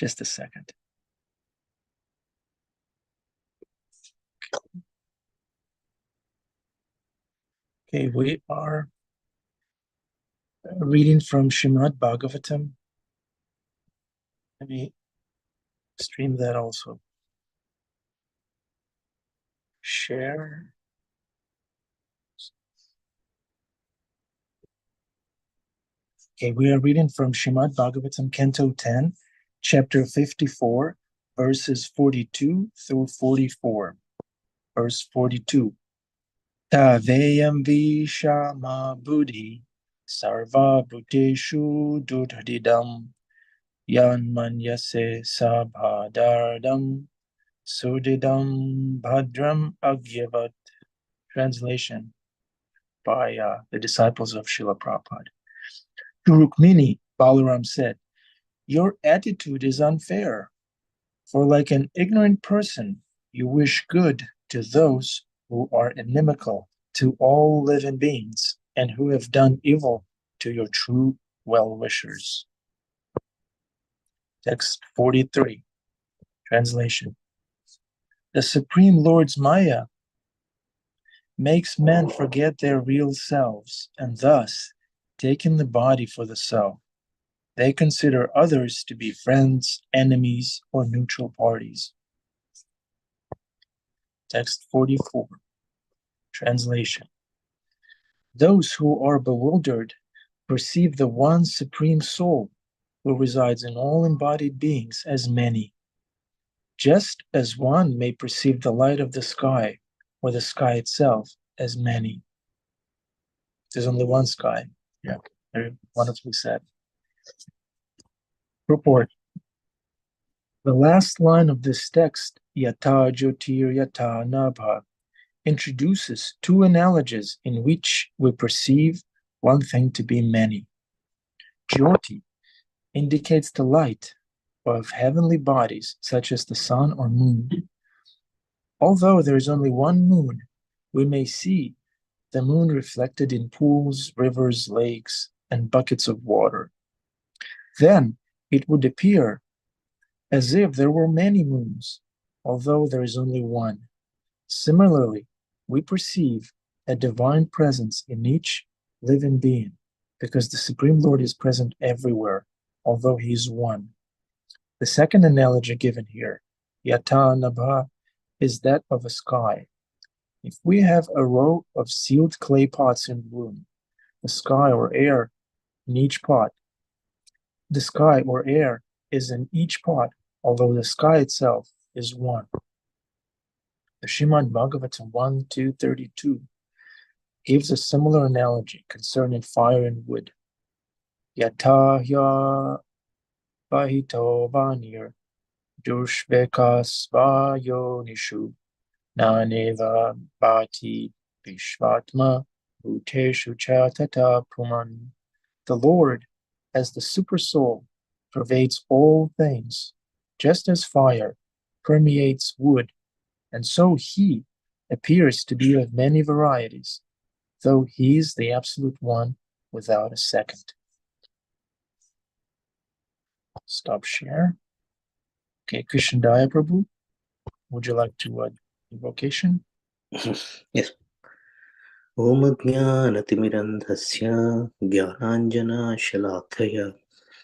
Just a second. Okay, we are reading from Srimad Bhagavatam. Let me stream that also. Share. Okay, we are reading from Srimad Bhagavatam, Canto 10, Chapter 54, verses 42 through 44. Verse 42. Taveyam vishama buddhi sarva bhuteshu dudhidam yan manyase sabhadardam sudidam bhadram agyavat. Translation by the disciples of Srila Prabhupada. To Rukmini, Balaram said, "Your attitude is unfair, for like an ignorant person, you wish good to those who are inimical to all living beings and who have done evil to your true well-wishers." Text 43, translation. The Supreme Lord's Maya makes men forget their real selves and thus, taking the body for the self, they consider others to be friends, enemies, or neutral parties. Text 44, translation. Those who are bewildered perceive the one Supreme Soul who resides in all embodied beings as many, just as one may perceive the light of the sky or the sky itself as many. There's only one sky. Yeah, very wonderfully said. Purport. The last line of this text, Yata Jyotir Yata Nabha, introduces two analogies in which we perceive one thing to be many. Jyoti indicates the light of heavenly bodies such as the sun or moon. Although there is only one moon, we may see the moon reflected in pools, rivers, lakes, and buckets of water. Then it would appear as if there were many moons, although there is only one. Similarly, we perceive a divine presence in each living being, because the Supreme Lord is present everywhere, although he is one. The second analogy given here, Yata Nabha, is that of a sky. If we have a row of sealed clay pots in room, the sky or air in each pot, the sky or air is in each pot, although the sky itself is one. The Srimad Bhagavatam 1.2.32 gives a similar analogy concerning fire and wood. Yata hya bahito vanir dushvekas vayonishu naneva bhati vishvatma bhuteshu cha tata puman. The Lord, as the Super Soul, pervades all things, just as fire permeates wood, and so he appears to be of many varieties, though he is the Absolute One without a second. Stop share. Okay, Krishnadaya Prabhu, would you like to invocation? Yes. Om Jnanatimirandhasya Jnananjana Shalakaya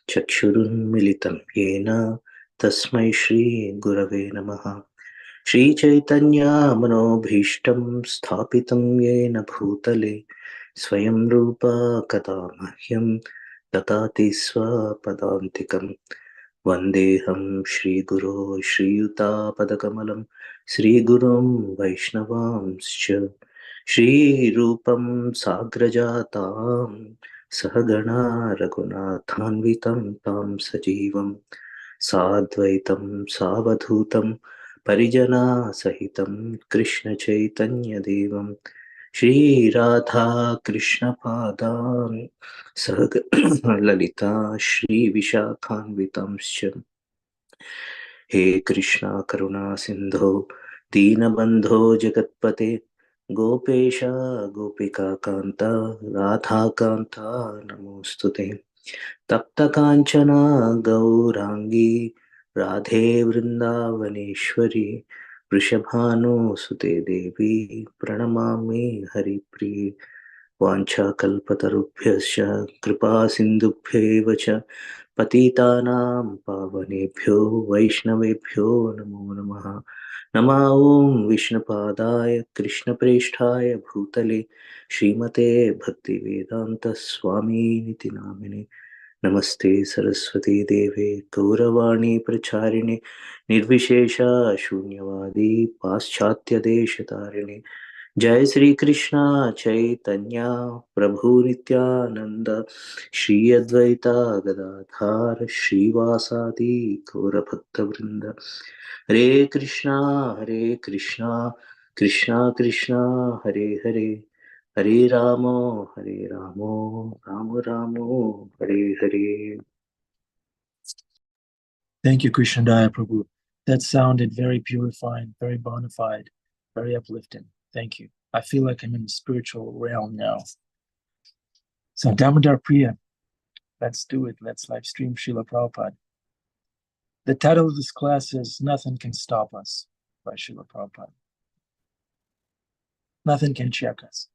Chakshurunmilitam Yena Tasmai Shri Gurave Namaha. Shri Chaitanya Manobhishtam Sthapitam Yena Bhutale Swayam Rupa Kadamahyam Tatati Swapadantikam Vandeham Shri Guru Shri Yuta Padakamalam Shri Gurum Vaishnavamscha Shri Rupam Sagrajatam Sahagana Raghunathanvitam Tam Sajivam Sadvaitam Savadhutam Parijana Sahitam Krishna Chaitanya Devam Shri Radha Krishna Padam Sag Lalita Shri Vishakhanvitamscha. He Krishna Karuna Sindho Deenabandho Jagatpate Gopesha Gopika Kanta Radha Kanta Namostute Tapta Kanchana Gaurangi Radhe Vrindavaneshwari वृषभानुसुते देवी प्रणमामि हरिप्रिये वाञ्छाकल्पतरुभ्यश्च कृपासिन्धुभ्यैव च पतितानां पावनेभ्यो वैष्णवेभ्यो नमो नमः। नमः ॐ विष्णुपादाय कृष्णप्रेष्ठाय भूतले श्रीमते भक्तिवेदान्तस्वामिनिति नामिने नमस्ते सरस्वती देवे गौरवाणी प्रचारिणे निर्विशेष शून्यवादी पाश्चात्यदेशतारिणे जय श्री कृष्णा चैतन्य प्रभु नित्यानंद श्री अद्वैता गदाधार श्रीवासादि गौरभक्तवृंद हरे कृष्णा कृष्णा कृष्णा हरे हरे हरे रामो राम रामो Hare Hare. Thank you, Krishnadaya Prabhu. That sounded very purifying, very bona fide, very uplifting. Thank you. I feel like I'm in the spiritual realm now. So Damodar Priya, let's do it. Let's live stream Srila Prabhupada. The title of this class is Nothing Can Stop Us by Srila Prabhupada. Nothing can check us.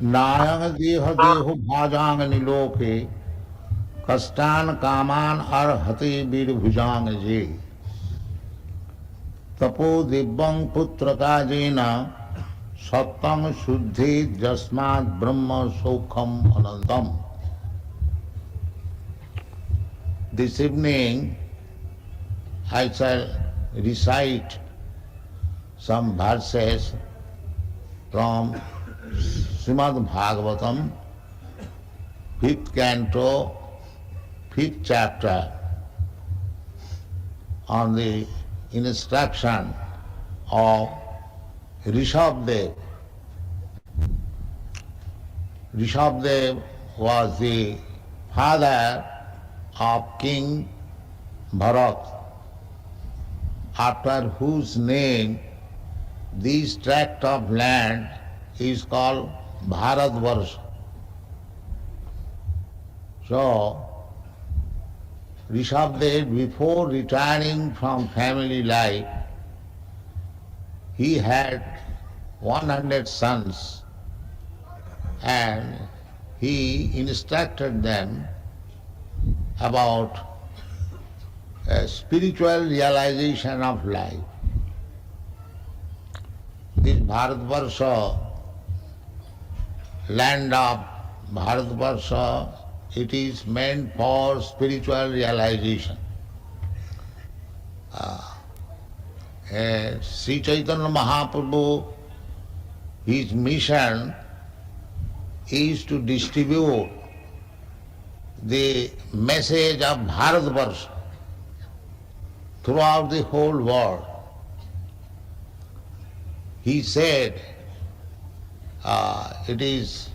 नायं देह देहो भाजांग निलोके कष्टान कामान अर्हति वीरभुजांग जे तपो दिव्यं पुत्र काजेन सत्तं शुद्धि जस्मात् ब्रह्म सौखम अनंतम. This evening I shall recite some verses from Srimad Bhagavatam, 5th canto, 5th chapter, on the instruction of Rishabdev. Rishabdev was the father of King Bharat, after whose name this tract of land is called Bharatvarsha. So, Rishabdev, before retiring from family life, he had 100 sons and he instructed them about a spiritual realization of life. This Bharatvarsha, land of Bharatvarsha, it is meant for spiritual realization. Sri Chaitanya Mahaprabhu, his mission is to distribute the message of Bharatvarsha throughout the whole world. He said, it is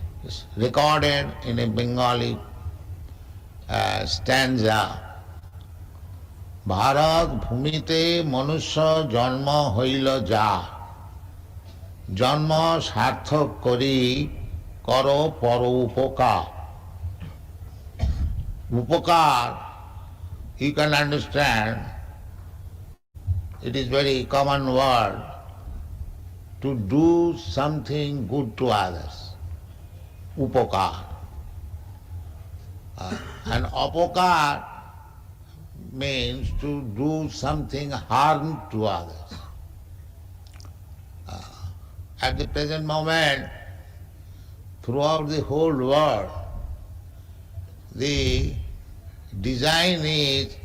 recorded in a Bengali stanza, Bharat ভূমিতে মনুষ্য জন্ম হইল যা জন্ম সার্থক করি কর পর উপকার. Upakar, you can understand, it is very common word, to do something good to others. Upakar. And apakar means to do something harm to others. At the present moment, throughout the whole world, the design is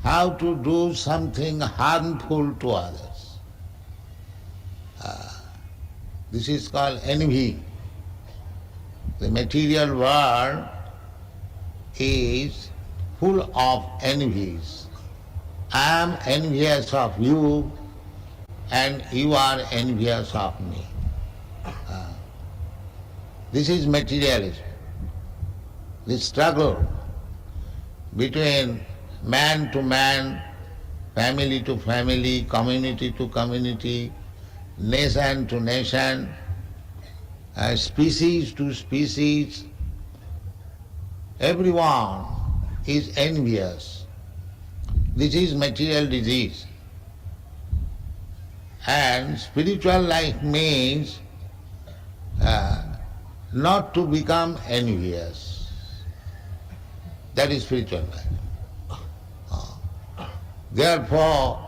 how to do something harmful to others. This is called envy. The material world is full of envies. I am envious of you and you are envious of me. This is materialism. The struggle between man to man, family to family, community to community, nation to nation, species to species. Everyone is envious. This is material disease. And spiritual life means not to become envious. That is spiritual life. Therefore,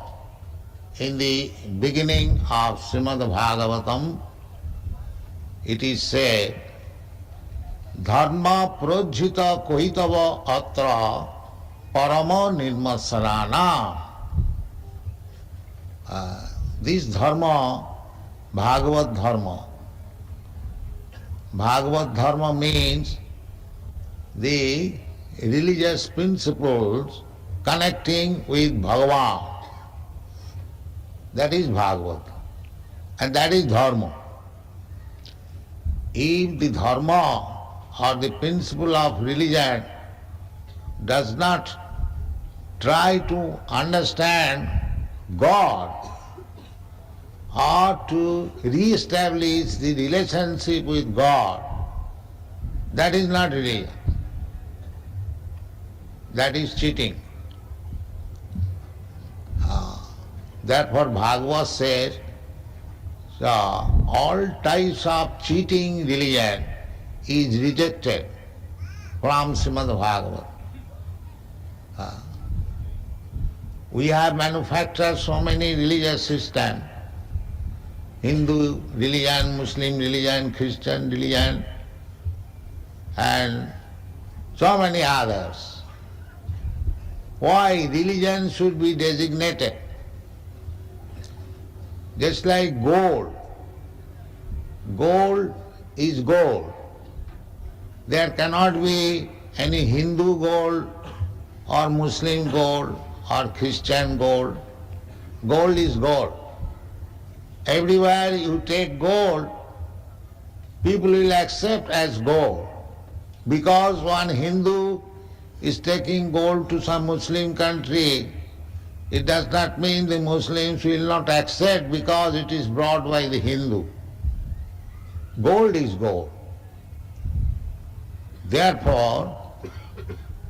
in the beginning of Srimad Bhagavatam, it is said, Dharma projjita kohitava atra parama nirmasarana. This dharma, Bhagavad dharma. Bhagavad dharma means the religious principles connecting with Bhagavan. That is Bhagavad. And that is dharma. If the dharma or the principle of religion does not try to understand God or to re-establish the relationship with God, that is not religion. That is cheating. Therefore Bhagavad says, all types of cheating religion is rejected from Srimad Bhagavatam. We have manufactured so many religious systems, Hindu religion, Muslim religion, Christian religion, and so many others. Why religion should be designated? Just like gold. Gold is gold. There cannot be any Hindu gold or Muslim gold or Christian gold. Gold is gold. Everywhere you take gold, people will accept as gold. Because one Hindu is taking gold to some Muslim country, it does not mean the Muslims will not accept because it is brought by the Hindu. Gold is gold. Therefore,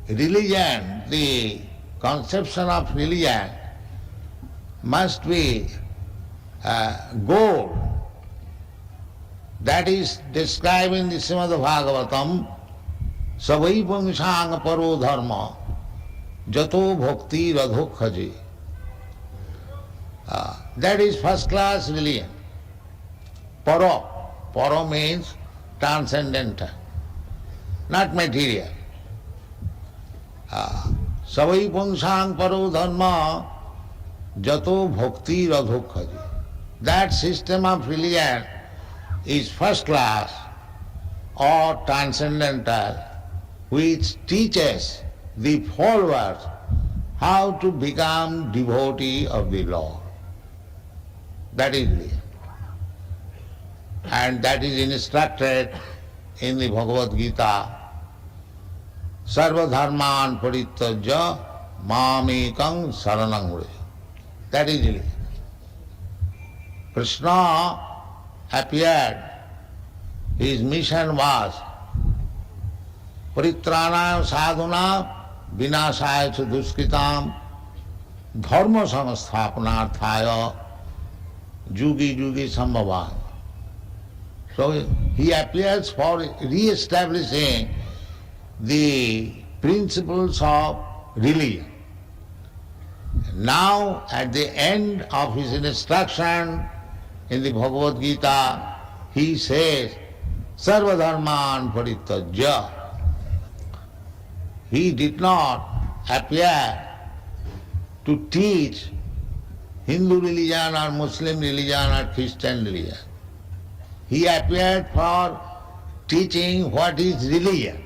religion, the conception of religion must be gold. That is described in the Srimad Bhagavatam, Savai Pungsang Paro Dharma, Jato Bhakti Radhokhaji. That is first class religion. Paro. Paro means transcendental, not material. Savai Pungsang Paro Dharma, Jato Bhakti Radhokhaji. That system of religion is first class or transcendental, which teaches the followers how to become devotee of the Lord. That is religion. And that is instructed in the Bhagavad Gita. Sarva dharman parityajya mamekam saranam vraja. That is religion. Krishna appeared, his mission was paritranaya sadhuna vinasaya cha duskritam dharma samasthapanarthaya jugi jugi sambhavan. So he appears for re-establishing the principles of religion. Now at the end of his instruction in the Bhagavad Gita, he says, Sarva dharman parityajya. He did not appear to teach Hindu religion or Muslim religion or Christian religion. He appeared for teaching what is religion.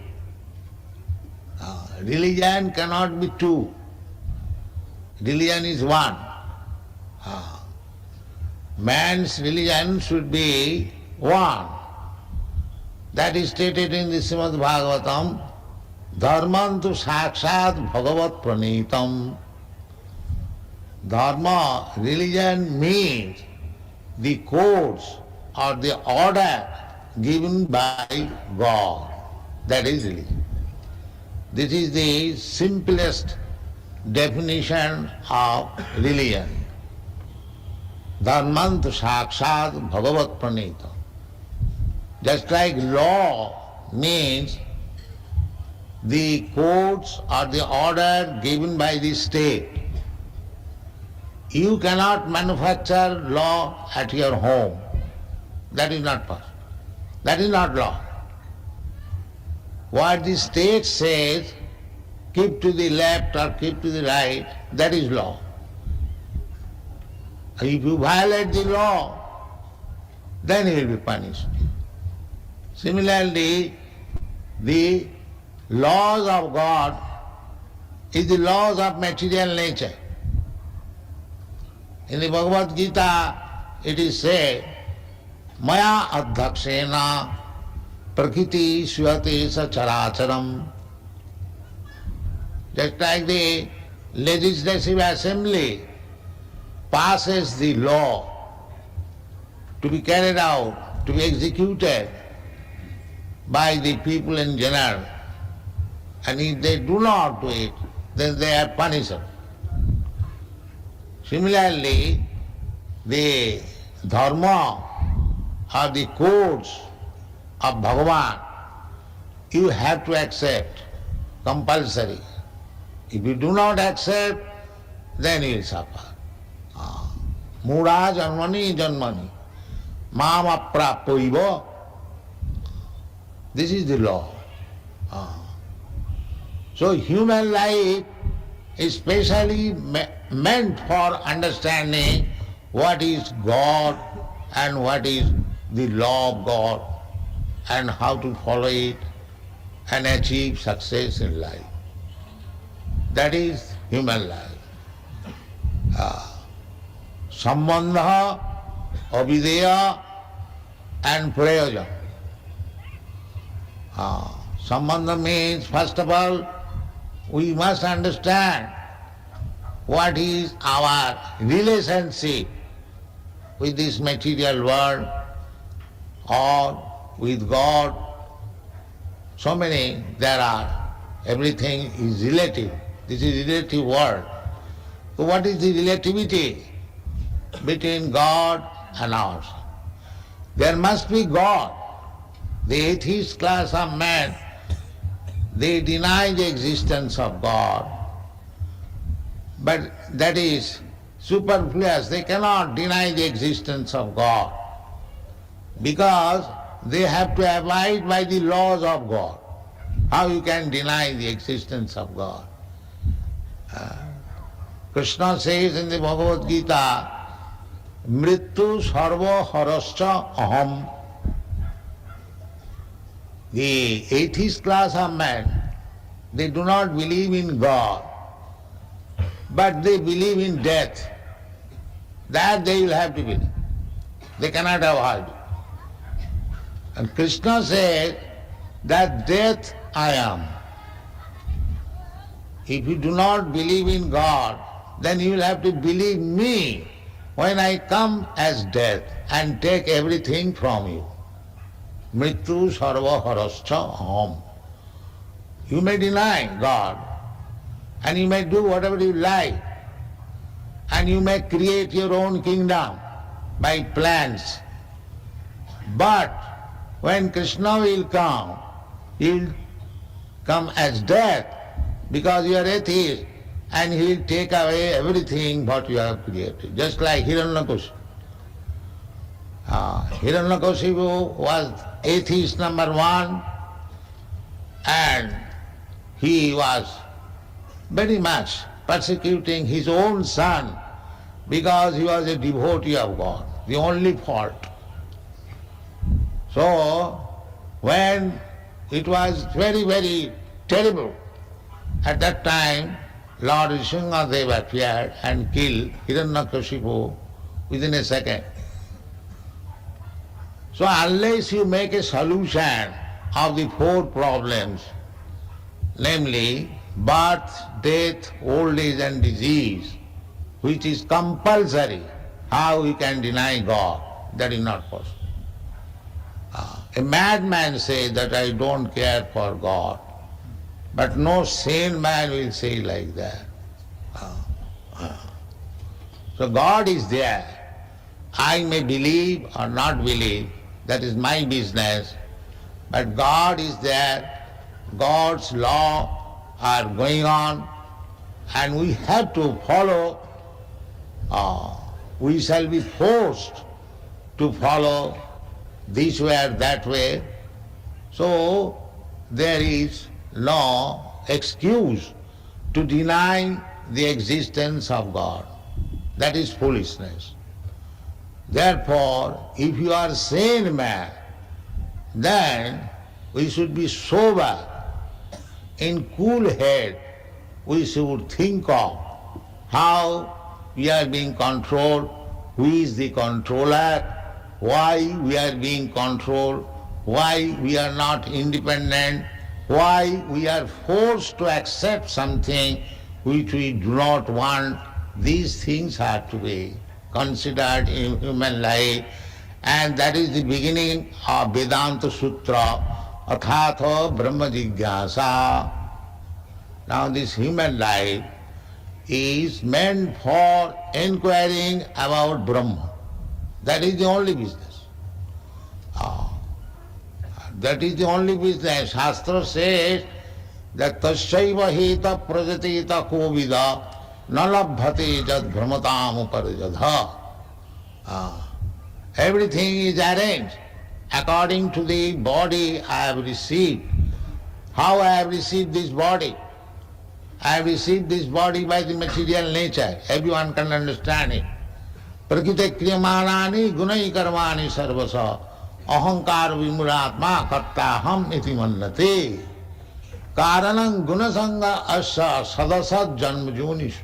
Religion cannot be two. Religion is one. Man's religion should be one. That is stated in the Srimad Bhagavatam, Dharmantu sakshat bhagavat pranitam. Dharma, religion means the codes or the order given by God. That is religion. This is the simplest definition of religion. Dharmant sakshat bhagavat pranita. Just like law means the codes or the order given by the state. You cannot manufacture law at your home. That is not possible. That is not law. What the state says, keep to the left or keep to the right, that is law. If you violate the law, then you will be punished. Similarly, the laws of God is the laws of material nature. In the Bhagavad Gita, it is said, Maya adhakshena prakriti svate characharam. Just like the legislative assembly passes the law to be carried out, to be executed by the people in general, and if they do not do it, then they are punished. Similarly, the dharma or the codes of Bhagavan, you have to accept, compulsory. If you do not accept, then you will suffer. Mura janmani janmani, mam aprapoiva. This is the law. So human life is specially meant for understanding what is God and what is the law of God and how to follow it and achieve success in life. That is human life. Sambandha, avideya and prayojan. Sambandha means, first of all, we must understand what is our relationship with this material world or with God. So many there are. Everything is relative. This is relative world. So what is the relativity between God and ours? There must be God. The atheist class of men, they deny the existence of God. But that is superfluous. They cannot deny the existence of God because they have to abide by the laws of God. How you can deny the existence of God? Krishna says in the Bhagavad Gita, Mrityu sarva harascha aham. The atheist class of men, they do not believe in God, but they believe in death. That they will have to believe. They cannot avoid it. And Krishna says that death I am. If you do not believe in God, then you will have to believe me when I come as death and take everything from you. Mrityu sarva harascha aham. You may deny God and you may do whatever you like and you may create your own kingdom by plans. But when Krishna will come, he will come as death because you are atheist and he will take away everything what you have created. Just like Hiranyakashipu. Hiranyakashipu was atheist number one and he was very much persecuting his own son because he was a devotee of God, the only fault. So, when it was very, very terrible, at that time, Lord Nrsimhadev appeared and killed Hiranyakashipu within a second. So unless you make a solution of the four problems, namely birth, death, old age and disease, which is compulsory, how we can deny God? That is not possible. A madman says that I don't care for God, but no sane man will say like that. So God is there. I may believe or not believe, that is my business, but God is there. God's law are going on, and we have to follow. We shall be forced to follow this way or that way. So there is no excuse to deny the existence of God. That is foolishness. Therefore, if you are sane man, then we should be sober. In cool head, we should think of how we are being controlled, who is the controller, why we are being controlled, why we are not independent, why we are forced to accept something which we do not want. These things are to be considered in human life, and that is the beginning of Vedanta Sutra, Athatha Brahma Jigyasa. Now this human life is meant for inquiring about Brahma. That is the only business. That is the only business. Shastra says that tasyaiva heta prajateta kovida nalabhate jad brahmatam uparjadha. Everything is arranged according to the body I have received. How I have received this body? I have received this body by the material nature. Everyone can understand it. Prakite kriyamanani gunai karmani sarvasa ahankar vimuratma kattaham iti mannate karanam gunasanga asya sadasat janmajunishu.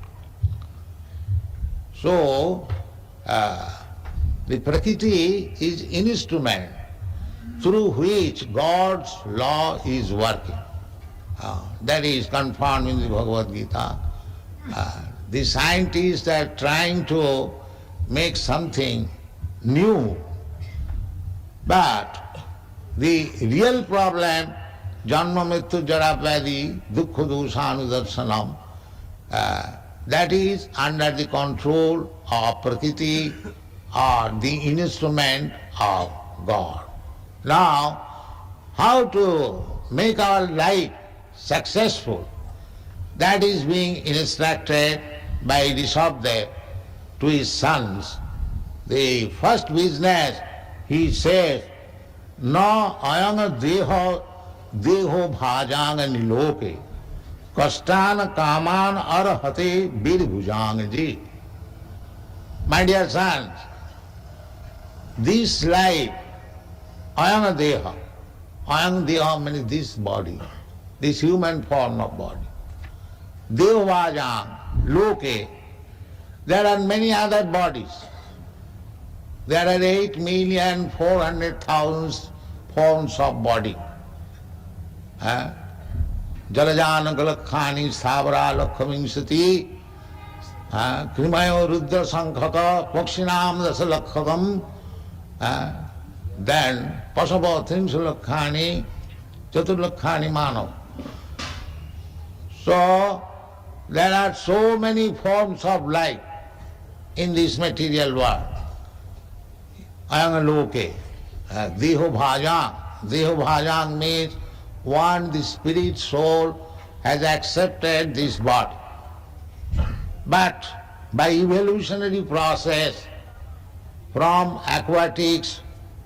So, the Prakriti is instrument through which God's law is working. That is confirmed in the Bhagavad Gita. The scientists are trying to make something new, but the real problem, janma mrityu jara vyadhi dukkha doshanudarsanam, that is under the control of Prakriti or the instrument of God. Now, how to make our life successful, that is being instructed by Rishabdev to his sons. The first business, he says, na ayanga deho bhajang niloke kastan kaman arhate birbhujang ji. My dear sons, this life, ayanga deha means this body, this human form of body. Devavajam, loke, there are many other bodies. There are 8,400,000 forms of body. Jalajana galakhani sthavara lakhavinsati krimayo rudra sankhaka pakshinam dasa lakhakam then pasava trimsu lakhani chaturlakhani manav. So, there are so many forms of life in this material world. Ayanga loke, deho bhajang. Deho bhajang means one, the spirit soul has accepted this body. But by evolutionary process, from aquatics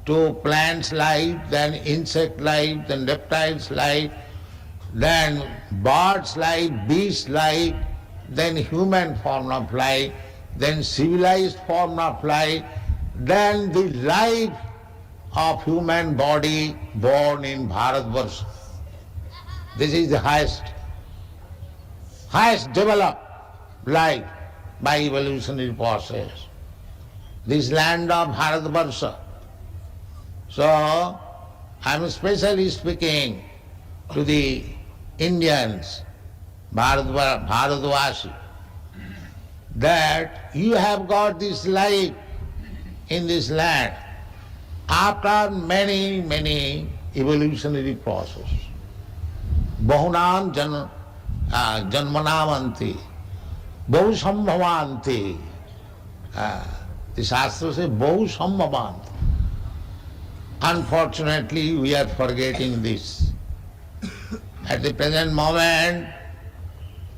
to plants life, then insect life, then reptiles life, then birds life, beast life, then human form of life, then civilized form of life, then the life of human body born in Bharatvarsha. This is the highest developed life by evolutionary process. This land of Bharatvarsha. So, I am especially speaking to the Indians, Bharatvashi. that you have got this life in this land after many, many evolutionary processes. Bahunam janmanamanti, bahu sambhavanti. The Shastra says bahu sambhavanti. Unfortunately, we are forgetting this. At the present moment,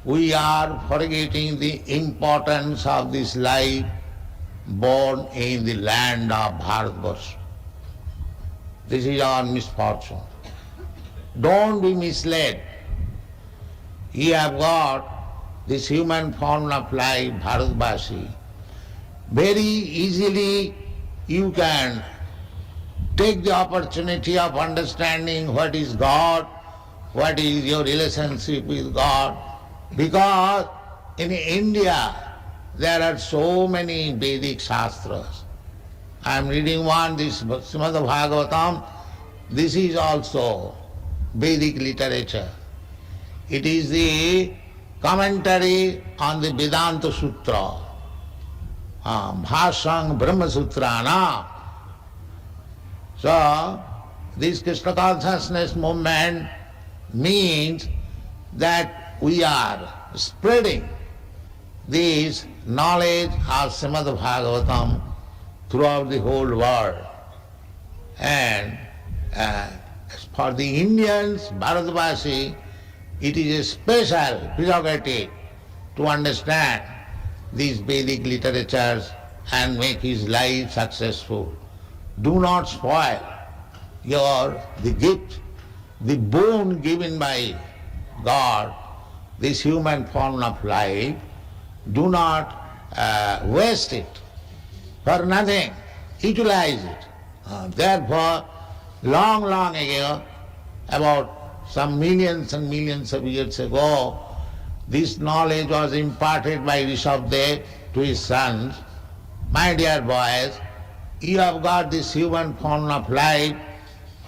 we are forgetting the importance of this life born in the land of Bharatvarsh. This is our misfortune. Don't be misled. You have got this human form of life, Bharatvashi. Very easily you can take the opportunity of understanding what is God, what is your relationship with God. Because in India there are so many Vedic Shastras. I am reading one, this Srimad Bhagavatam. This is also Vedic literature. It is the commentary on the Vedanta Sutra, Bhasang Brahma Sutrana. So, this Krishna consciousness movement means that we are spreading this knowledge of Srimad Bhagavatam throughout the whole world. And as for the Indians, Bharatvashi, it is a special prerogative to understand these Vedic literatures and make his life successful. Do not spoil the gift, the boon given by God, this human form of life. Do not waste it for nothing. Utilize it. Therefore, long ago, about some millions and millions of years ago, this knowledge was imparted by Rishabdev to his sons. My dear boys, you have got this human form of life,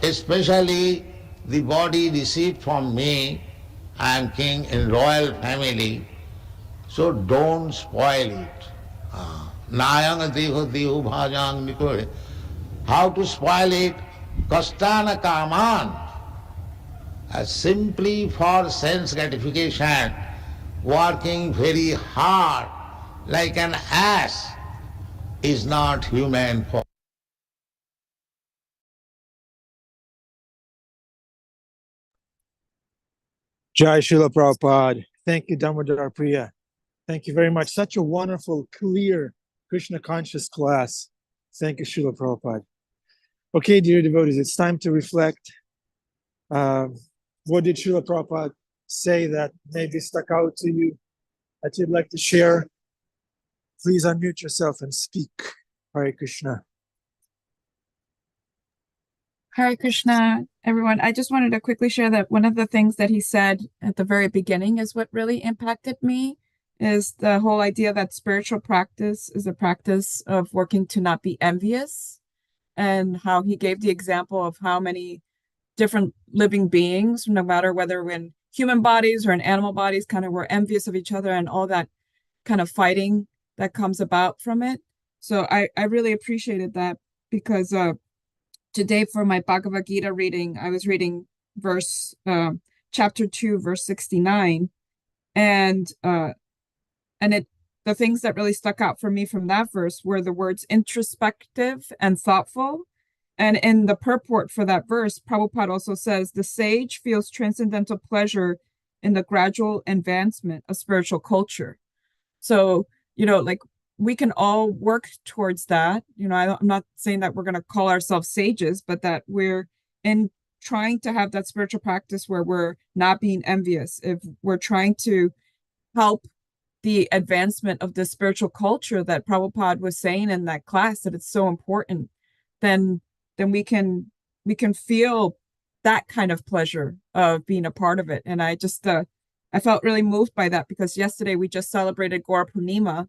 especially the body received from me. I am king in royal family, so don't spoil it. Nayang deho deho bhajang nikore. How to spoil it? Kastana kaman. Simply for sense gratification, working very hard like an ass is not human form. Jai Srila Prabhupada. Thank you, Damodar Priya. Thank you very much. Such a wonderful, clear, Krishna conscious class. Thank you, Srila Prabhupada. Okay, dear devotees, it's time to reflect. What did Srila Prabhupada say that maybe stuck out to you that you'd like to share? Please unmute yourself and speak. Hare Krishna. Hare Krishna, everyone. I just wanted to quickly share that one of the things that he said at the very beginning is what really impacted me, is the whole idea that spiritual practice is a practice of working to not be envious, and how he gave the example of how many different living beings, no matter whether we're in human bodies or in animal bodies, kind of were envious of each other and all that kind of fighting that comes about from it. So I really appreciated that, because today for my Bhagavad Gita reading, I was reading chapter 2, verse 69. And the things that really stuck out for me from that verse were the words introspective and thoughtful. And in the purport for that verse, Prabhupada also says, the sage feels transcendental pleasure in the gradual advancement of spiritual culture. So, like, we can all work towards that. I'm not saying that we're going to call ourselves sages, but that we're in trying to have that spiritual practice where we're not being envious. If we're trying to help the advancement of the spiritual culture that Prabhupada was saying in that class, that it's so important, then we can feel that kind of pleasure of being a part of it. And I just I felt really moved by that, because yesterday we just celebrated Gaura Purnima,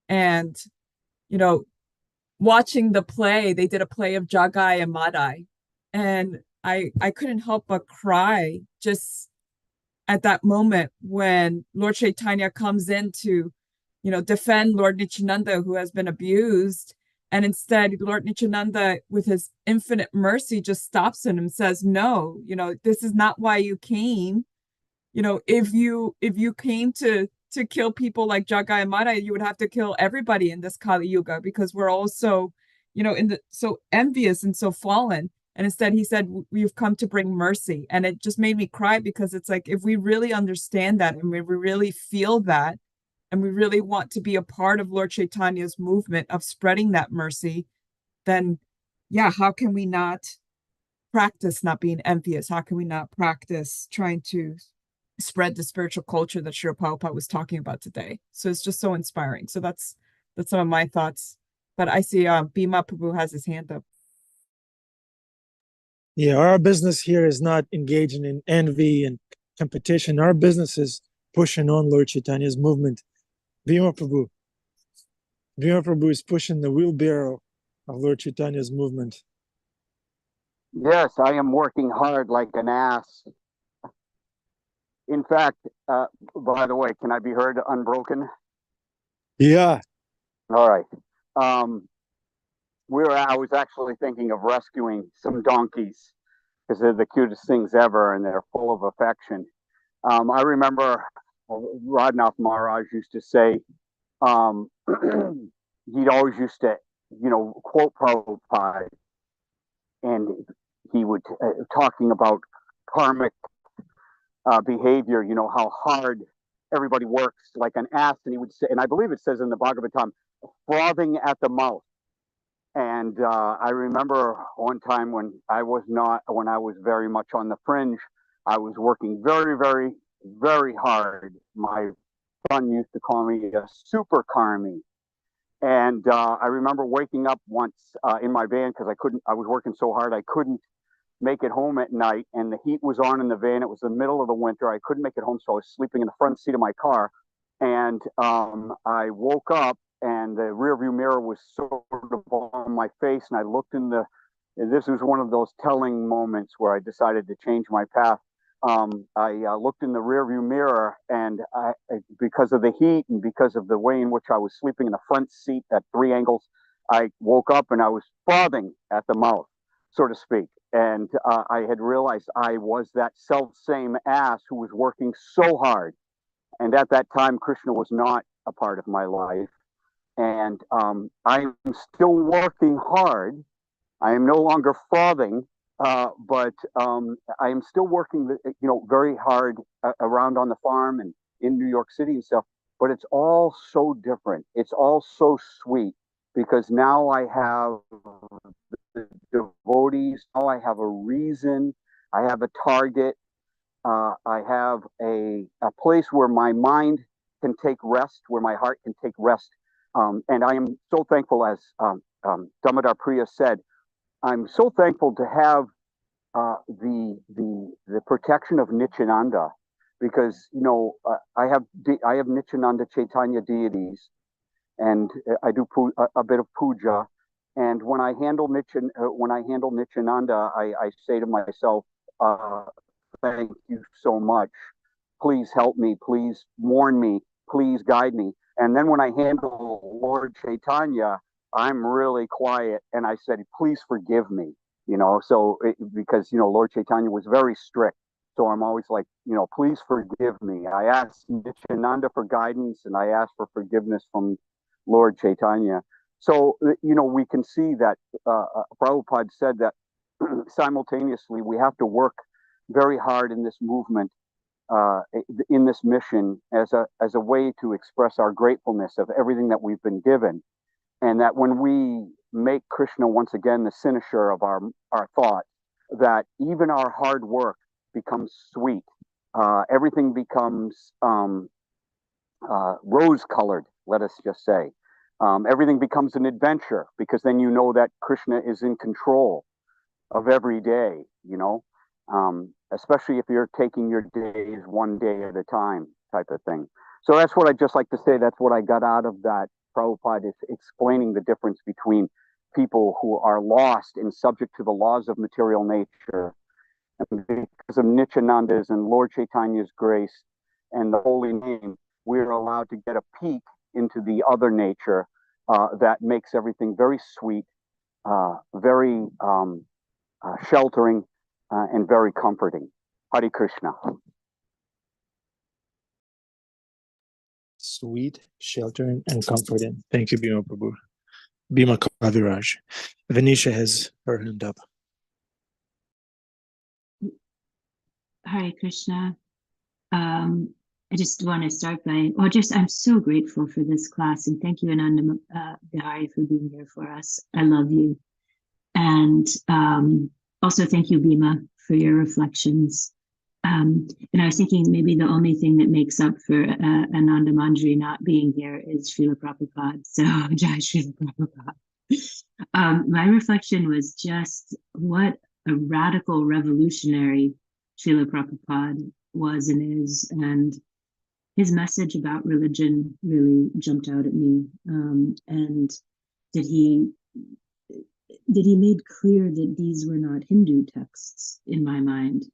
and watching the play, they did a play of Jagai and Madai, and I couldn't help but cry just at that moment when Lord Chaitanya comes into defend Lord Nityananda, who has been abused. And instead, Lord Nityananda, with his infinite mercy, just stops him and says, no, this is not why you came. If you came to kill people like Jagai and Mara, you would have to kill everybody in this Kali Yuga, because we're all so, so envious and so fallen. And instead he said, we've come to bring mercy. And it just made me cry, because it's like, if we really understand that, and we really feel that, and we really want to be a part of Lord Chaitanya's movement of spreading that mercy, then yeah, how can we not practice not being envious? How can we not practice trying to spread the spiritual culture that Srila Prabhupada was talking about today? So it's just so inspiring. So that's some of my thoughts. But I see Bhima Prabhu has his hand up. Yeah, our business here is not engaging in envy and competition. Our business is pushing on Lord Chaitanya's movement. Bhima Prabhu is pushing the wheelbarrow of Lord Chaitanya's movement. Yes, I am working hard like an ass. In fact, by the way, can I be heard unbroken? Yeah. All right. I was actually thinking of rescuing some donkeys, because they're the cutest things ever and they're full of affection. I remember Radhanath Maharaj used to say, he'd always used to, quote Prabhupada, and he would talking about karmic behavior, how hard everybody works like an ass. And he would say, and I believe it says in the Bhagavatam, frothing at the mouth. And I remember one time when I was very much on the fringe, I was working very, very, very hard. My son used to call me a super karmi. And I remember waking up once in my van, because I was working so hard, I couldn't make it home at night, and the heat was on in the van. It was the middle of the winter. I couldn't make it home, so I was sleeping in the front seat of my car. And I woke up, and the rearview mirror was sort of on my face, and I looked this was one of those telling moments where I decided to change my path. I looked in the rearview mirror, and because of the heat and because of the way in which I was sleeping in the front seat at 3 angles, I woke up and I was frothing at the mouth, so to speak. And I had realized I was that self-same ass who was working so hard. And at that time, Krishna was not a part of my life. And I'm still working hard. I am no longer frothing, but I am still working, very hard around on the farm and in New York City and stuff. But it's all so different. It's all so sweet, because now I have the devotees. Now I have a reason. I have a target. I have a place where my mind can take rest, where my heart can take rest. And I am so thankful, as Damodar Priya said, I'm so thankful to have the protection of Nityananda, because I have Nityananda Chaitanya deities, and I do a bit of puja. And when I handle Nityananda, I say to myself, thank you so much. Please help me. Please warn me. Please guide me. And then when I handle Lord Chaitanya, I'm really quiet, and I said, please forgive me. Because Lord Chaitanya was very strict. So I'm always like, please forgive me. I asked Nityananda for guidance, and I asked for forgiveness from Lord Chaitanya. So, we can see that Prabhupada said that simultaneously we have to work very hard in this movement, in this mission, as a way to express our gratefulness of everything that we've been given. And that when we make Krishna once again the cynosure of our thought, that even our hard work becomes sweet. Everything becomes rose-colored, let us just say. Everything becomes an adventure, because then you know that Krishna is in control of every day, especially if you're taking your days one day at a time type of thing. So that's what I'd just like to say. That's what I got out of that. Prabhupada is explaining the difference between people who are lost and subject to the laws of material nature. And because of Nityananda's and Lord Chaitanya's grace and the holy name, we're allowed to get a peek into the other nature that makes everything very sweet, very sheltering, and very comforting. Hare Krishna. Sweet, sheltering, and comforting. Thank you, Bhima Prabhu. Bhima Kaviraj. Venetia has her hand up. Hare Krishna. I just want to start by, I'm so grateful for this class, and thank you, Ananda Bihari, for being here for us. I love you. And also thank you, Bhima, for your reflections. And I was thinking maybe the only thing that makes up for Ananda Manjari not being here is Srila Prabhupada. So, Jai Srila Prabhupada. My reflection was just what a radical revolutionary Srila Prabhupada was and is, and his message about religion really jumped out at me. And that he made clear that these were not Hindu texts in my mind,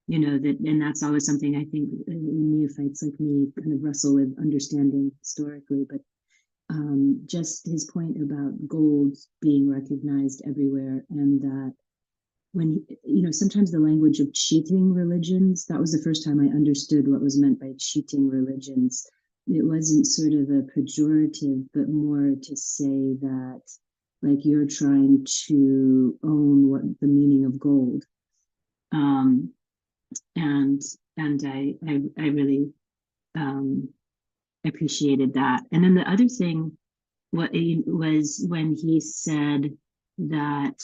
and that's always something I think neophytes like me kind of wrestle with understanding historically. But just his point about gold being recognized everywhere, and that when, sometimes the language of cheating religions, that was the first time I understood what was meant by cheating religions. It wasn't sort of a pejorative, but more to say that, like, you're trying to own what the meaning of gold. And I really appreciated that. And then the other thing was when he said that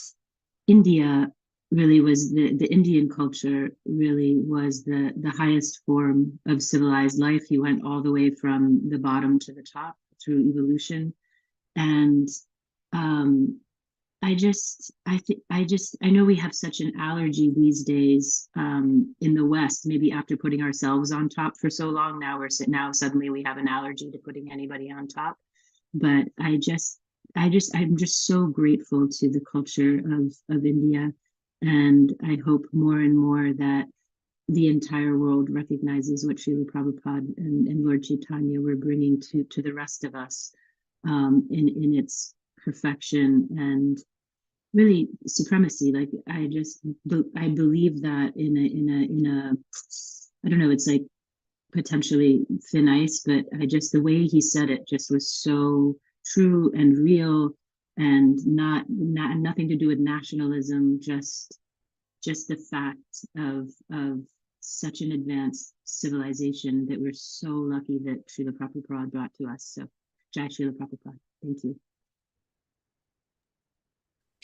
India really was the Indian culture really was the highest form of civilized life. He went all the way from the bottom to the top through evolution. And I know we have such an allergy these days in the West, maybe after putting ourselves on top for so long. Now suddenly we have an allergy to putting anybody on top. But I'm just so grateful to the culture of India. And I hope more and more that the entire world recognizes what Srila Prabhupada and Lord Chaitanya were bringing to the rest of us in its perfection and really supremacy. Like I believe that in a I don't know, it's like potentially thin ice, but the way he said it just was so true and real, and not nothing to do with nationalism, just the fact of such an advanced civilization that we're so lucky that Srila Prabhupada brought to us. So Jai Srila Prabhupada. Thank you.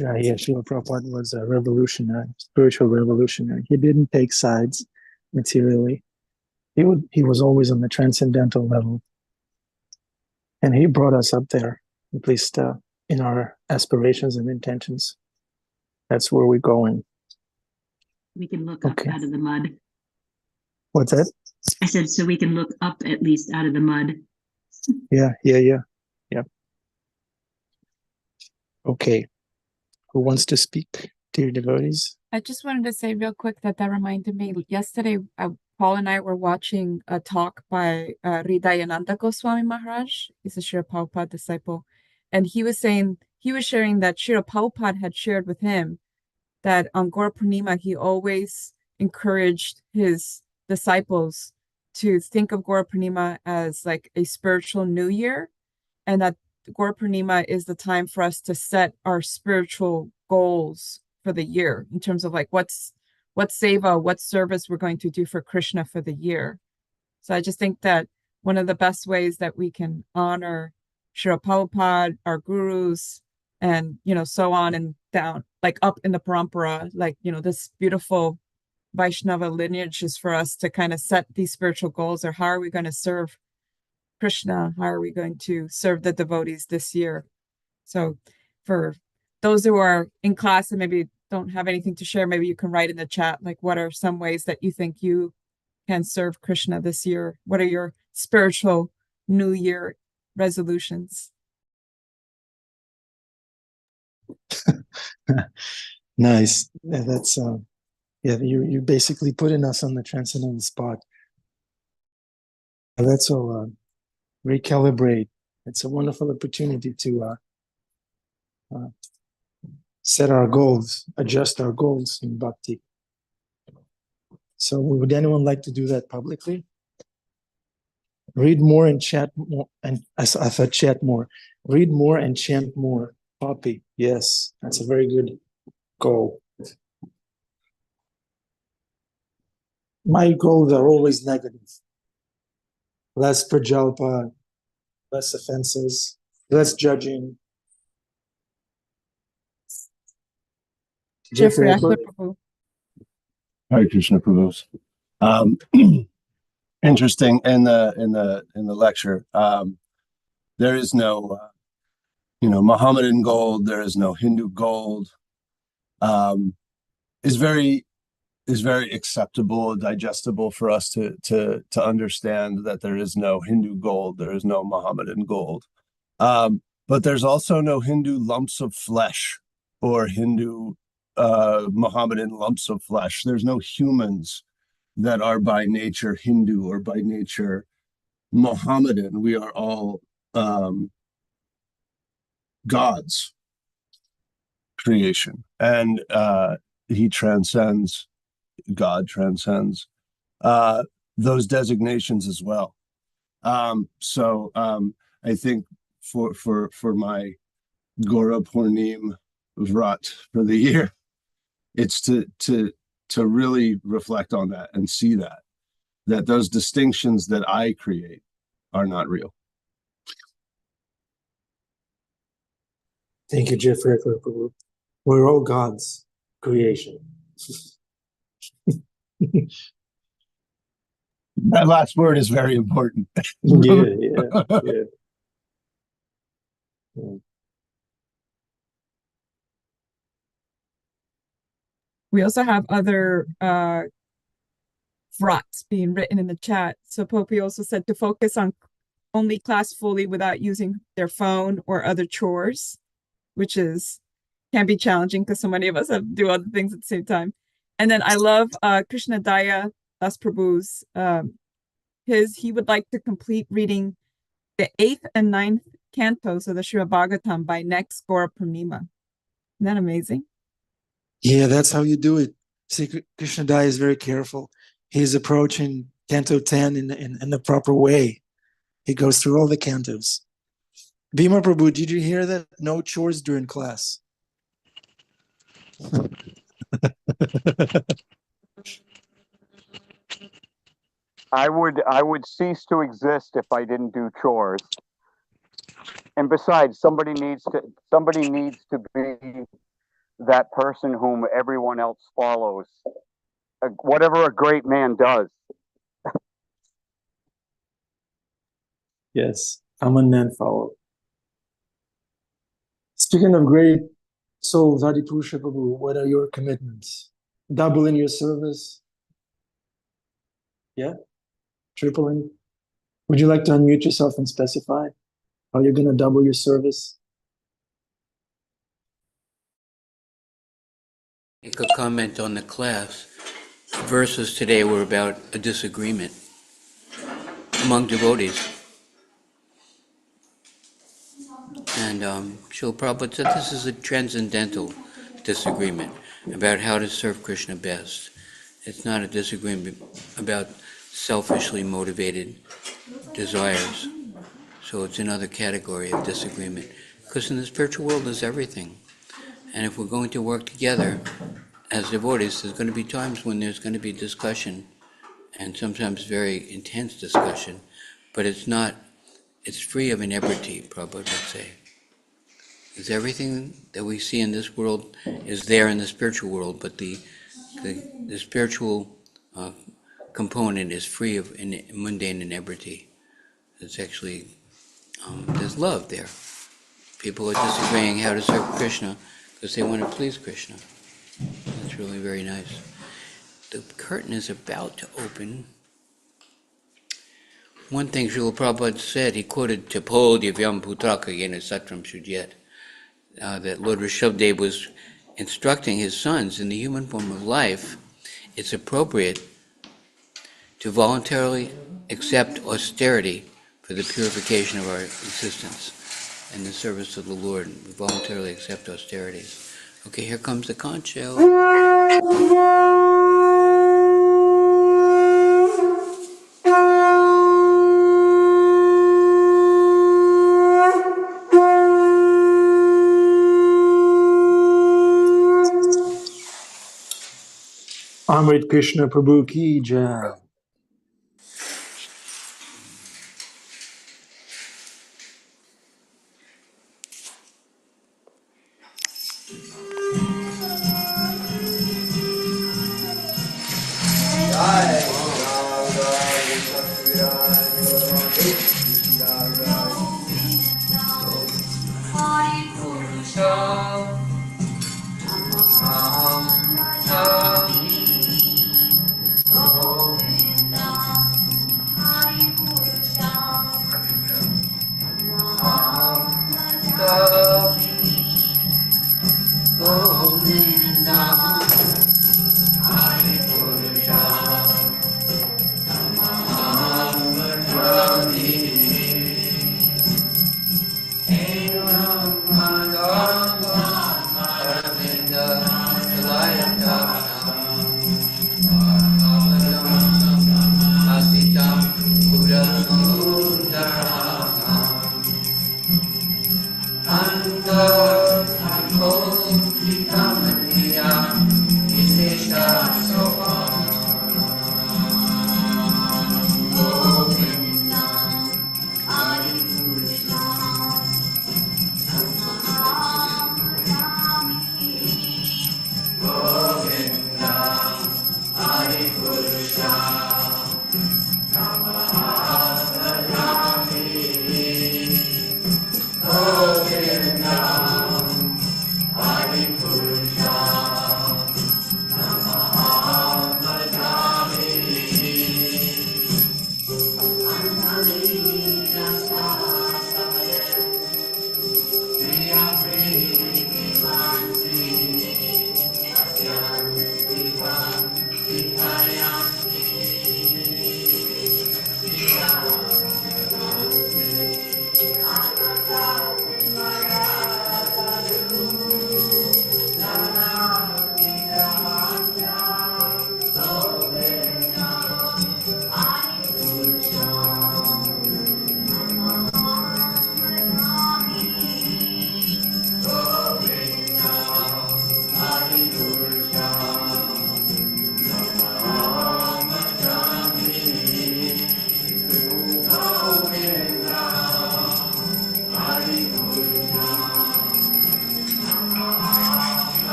Yeah, Srila Prabhupada was a revolutionary, spiritual revolutionary. He didn't take sides materially. He was always on the transcendental level. And he brought us up there, at least in our aspirations and intentions. That's where we're going. We can look up out of the mud. What's that? I said, so we can look up at least out of the mud. Yeah. Okay. Who wants to speak, dear devotees? I just wanted to say real quick that reminded me. Yesterday, Paul and I were watching a talk by Hridayananda Goswami Maharaj. He's a Srila Prabhupada disciple. And he was sharing that Srila Prabhupada had shared with him that on Gaura Purnima, he always encouraged his disciples to think of Gaura Purnima as like a spiritual new year, and that Gaura Purnima is the time for us to set our spiritual goals for the year in terms of like what seva, what service we're going to do for Krishna for the year. So I just think that one of the best ways that we can honor Srila Prabhupada, our gurus, and so on and down, like up in the parampara, like this beautiful Vaishnava lineage is for us to kind of set these spiritual goals, or how are we going to serve Krishna? How are we going to serve the devotees this year? So for those who are in class and maybe don't have anything to share, maybe you can write in the chat, like, what are some ways that you think you can serve Krishna this year? What are your spiritual New Year resolutions? Nice. Yeah, that's you basically putting us on the transcendental spot. Let's all recalibrate It's a wonderful opportunity to set our goals, adjust our goals in bhakti. So would anyone like to do that publicly? Read more and chat more, and I thought chat more. Read more and chant more. Poppy, yes, that's a very good goal. My goals are always negative. Less prajalpa, less offenses, less judging. Jeffrey Jeffrey, Prabhu. Hare Krishna Prabhu. Interesting in the lecture. There is no Mohammedan gold. There is no Hindu gold. Is very acceptable, digestible for us to understand that there is no Hindu gold. There is no Mohammedan gold. But there's also no Hindu lumps of flesh or Hindu Mohammedan lumps of flesh. There's no humans that are by nature Hindu or by nature Mohammedan. We are all God's creation, and he transcends, God transcends those designations as well. So I think for my Gora Purnim Vrat for the year, it's to really reflect on that and see that those distinctions that I create are not real. Thank you, Jeffrey. We're all God's creation. That last word is very important. Yeah. We also have other vrats being written in the chat. So Poppy also said to focus on only class fully without using their phone or other chores, which can be challenging because so many of us have to do other things at the same time. And then I love Krishna Daya Das Prabhu's he would like to complete reading the 8th and 9th cantos of the Srimad Bhagavatam by next Gora Purnima. Isn't that amazing? Yeah, that's how you do it. See, Krishna Daya is very careful. He's approaching Canto 10 in the proper way. He goes through all the cantos. Bhima Prabhu, did you hear that? No chores during class. I would cease to exist if I didn't do chores. And besides, somebody needs to be that person whom everyone else follows. Whatever a great man does. Yes, I'm a man follow. Speaking of great souls, Adipusha Prabhu, what are your commitments? Doubling your service? Yeah? Tripling? Would you like to unmute yourself and specify how you're going to double your service? Make a comment on the class. Verses today were about a disagreement among devotees. And Srila Prabhupada said this is a transcendental disagreement about how to serve Krishna best. It's not a disagreement about selfishly motivated desires. So it's another category of disagreement. Because in the spiritual world there's everything. And if we're going to work together as devotees, there's going to be times when there's going to be discussion, and sometimes very intense discussion, but it's free of inebriety, Prabhupada would say. Because everything that we see in this world is there in the spiritual world, but the spiritual component is free of mundane inebriety. It's actually, there's love there. People are disagreeing how to serve Krishna because they want to please Krishna. That's really very nice. The curtain is about to open. One thing Srila Prabhupada said, he quoted Tapo Divyam Putraka Yena Satram Shudyat, that Lord Rishabhdev was instructing his sons in the human form of life. It's appropriate to voluntarily accept austerity for the purification of our existence and the service of the Lord. We voluntarily accept austerities. Okay, here comes the conch shell. Amrit Krishna Prabhu Ki Jai.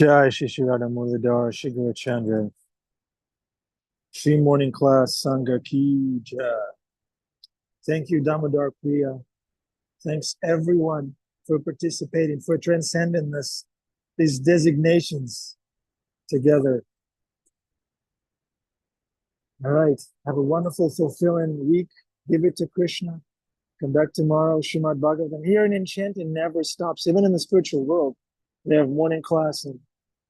Jai Shri Shri Radha Muladhar Shri Guru Chandra. Shri Morning Class Sangha Ki Jai. Thank you, Damodar Priya. Thanks everyone for participating, for transcending these designations together. All right. Have a wonderful, fulfilling week. Give it to Krishna. Come back tomorrow. Srimad Bhagavatam. Here in Enchanting never stops. Even in the spiritual world, they have morning class and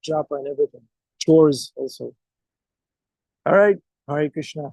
japa and everything. Chores also. All right. Hare Krishna.